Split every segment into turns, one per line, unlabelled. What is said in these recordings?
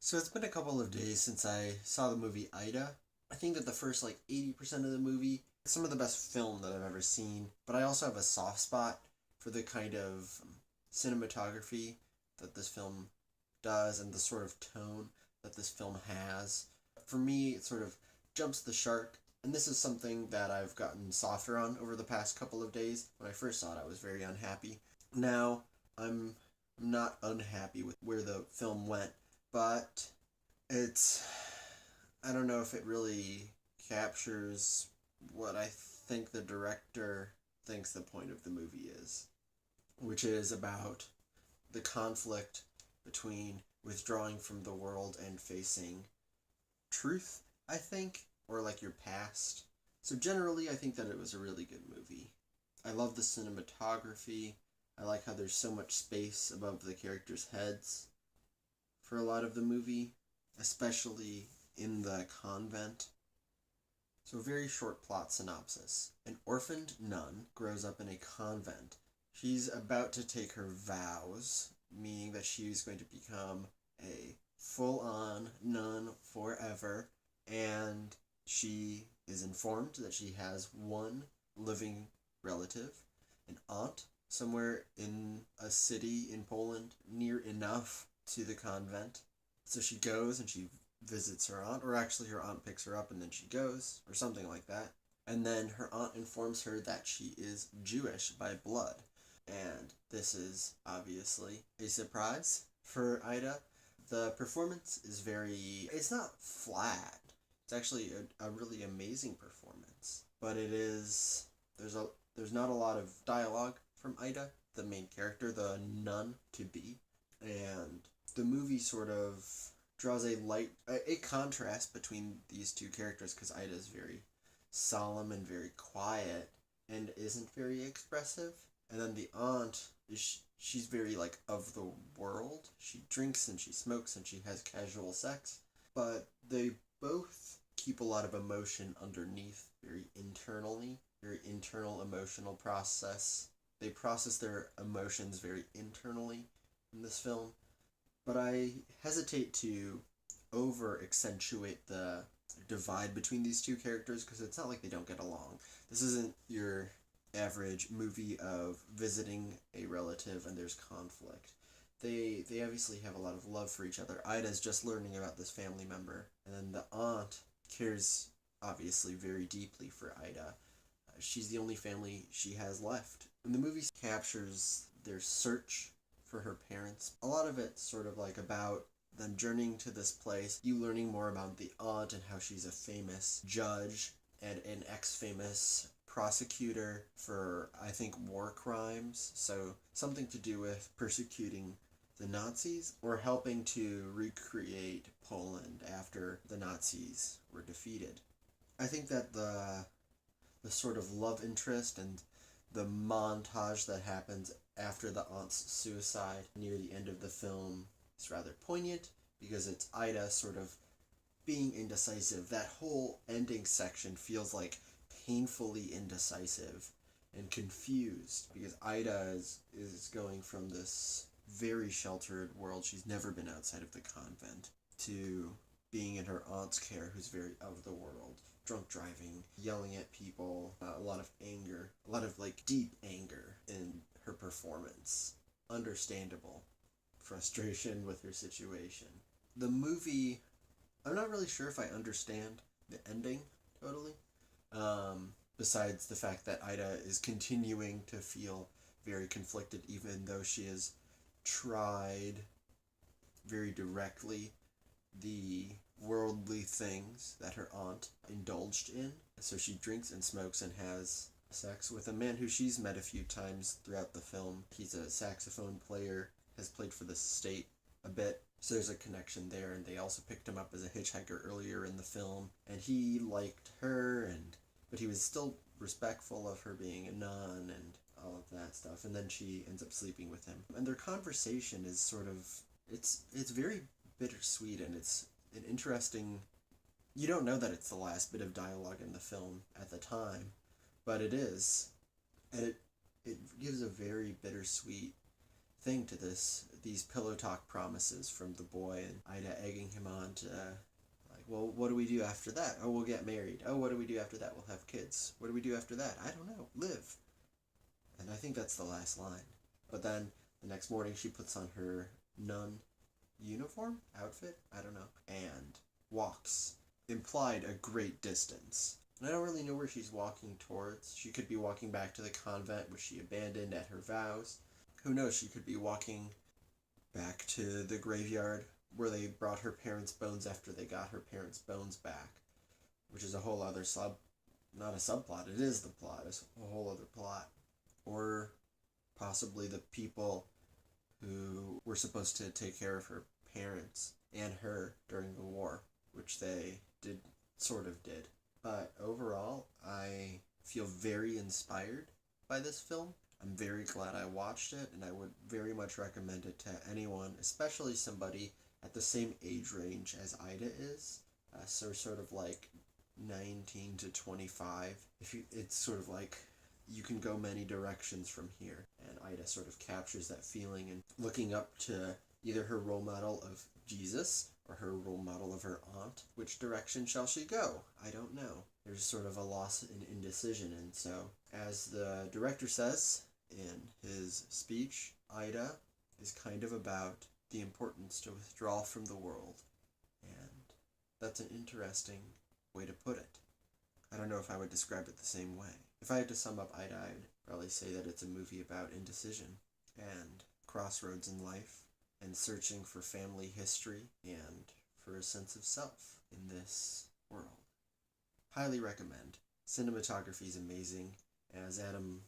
So it's been a couple of days since I saw the movie Ida. I think that the first 80% of the movie is some of the best film that I've ever seen, but I also have a soft spot for the kind of cinematography that this film does and the sort of tone that this film has. For me, it sort of jumps the shark, and this is something that I've gotten softer on over the past couple of days. When I first saw it, I was very unhappy. Now, I'm not unhappy with where the film went, but it's I don't know if it really captures what I think the director thinks the point of the movie is, which is about the conflict between withdrawing from the world and facing truth, I think, or your past. So generally, I think that it was a really good movie. I love the cinematography. I like how there's so much space above the characters' heads for a lot of the movie, especially in the convent. So, very short plot synopsis. An orphaned nun grows up in a convent. She's about to take her vows, meaning that she's going to become a full on nun forever, and she is informed that she has one living relative, an aunt, somewhere in a city in Poland near enough to the convent. So she goes and she visits her aunt, or actually her aunt picks her up and then she goes, or something like that. And then her aunt informs her that she is Jewish by blood. And this is obviously a surprise for Ida. The performance is it's not flat. It's actually a really amazing performance. But there's not a lot of dialogue from Ida, the main character, the nun to be. And the movie sort of draws a contrast between these two characters because Ida is very solemn and very quiet and isn't very expressive. And then the aunt she's very of the world. She drinks and she smokes and she has casual sex, but they both keep a lot of emotion underneath, very internal emotional process. They process their emotions very internally in this film, but I hesitate to over accentuate the divide between these two characters because it's not like they don't get along. This isn't your average movie of visiting a relative and there's conflict. They obviously have a lot of love for each other. Ida's just learning about this family member, and then the aunt cares obviously very deeply for Ida. She's the only family she has left. And the movie captures their search for her parents. A lot of it's sort of about them journeying to this place, you learning more about the aunt and how she's a famous judge and an ex-famous prosecutor for, I think, war crimes. So something to do with persecuting the Nazis or helping to recreate Poland after the Nazis were defeated. I think that the sort of love interest and the montage that happens after the aunt's suicide near the end of the film is rather poignant because it's Ida sort of being indecisive. That whole ending section feels painfully indecisive and confused because Ida is going from this very sheltered world. She's never been outside of the convent to being in her aunt's care, who's very of the world. Drunk driving, yelling at people, a lot of anger, a lot of deep anger in her performance. Understandable frustration with her situation. The movie, I'm not really sure if I understand the ending totally. Besides the fact that Ida is continuing to feel very conflicted, even though she has tried very directly the worldly things that her aunt indulged in. So she drinks and smokes and has sex with a man who she's met a few times throughout the film. He's a saxophone player, has played for the state a bit. So there's a connection there, and they also picked him up as a hitchhiker earlier in the film. And he liked her, but he was still respectful of her being a nun and all of that stuff. And then she ends up sleeping with him. And their conversation is sort of it's very bittersweet, and it's an interesting. You don't know that it's the last bit of dialogue in the film at the time, but it is, and it gives a very bittersweet thing to these pillow talk promises from the boy, and Ida egging him on to like, well, what do we do after that? Oh, we'll get married. Oh, what do we do after that? We'll have kids. What do we do after that? I don't know. Live. And I think that's the last line. But then the next morning she puts on her nun uniform, outfit, I don't know, and walks, implied a great distance. And I don't really know where she's walking towards. She could be walking back to the convent which she abandoned at her vows. Who knows, she could be walking back to the graveyard where they brought her parents' bones after they got her parents' bones back, which is a whole other not a subplot, it is the plot, it's a whole other plot. Or possibly the people who were supposed to take care of her parents and her during the war, which they sort of did. But overall, I feel very inspired by this film. I'm very glad I watched it, and I would very much recommend it to anyone, especially somebody at the same age range as Ida is. So sort of like 19 to 25. It's sort of like you can go many directions from here, and Ida sort of captures that feeling and looking up to either her role model of Jesus or her role model of her aunt. Which direction shall she go? I don't know. There's sort of a loss in indecision, and so, as the director says in his speech, Ida is kind of about the importance to withdraw from the world, and that's an interesting way to put it. I don't know if I would describe it the same way. If I had to sum up Ida, I'd probably say that it's a movie about indecision and crossroads in life and searching for family history and for a sense of self in this world. Highly recommend. Cinematography is amazing. As Adam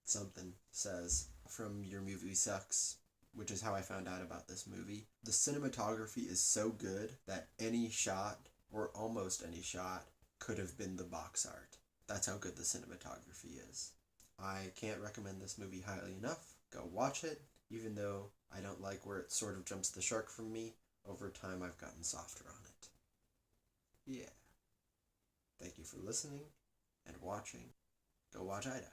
something says from Your Movie Sucks, which is how I found out about this movie, the cinematography is so good that any shot, or almost any shot, could have been the box art. That's how good the cinematography is. I can't recommend this movie highly enough. Go watch it, even though I don't like where it sort of jumps the shark from me. Over time, I've gotten softer on it. Yeah. Thank you for listening and watching. Go watch Ida.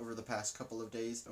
Over the past couple of days,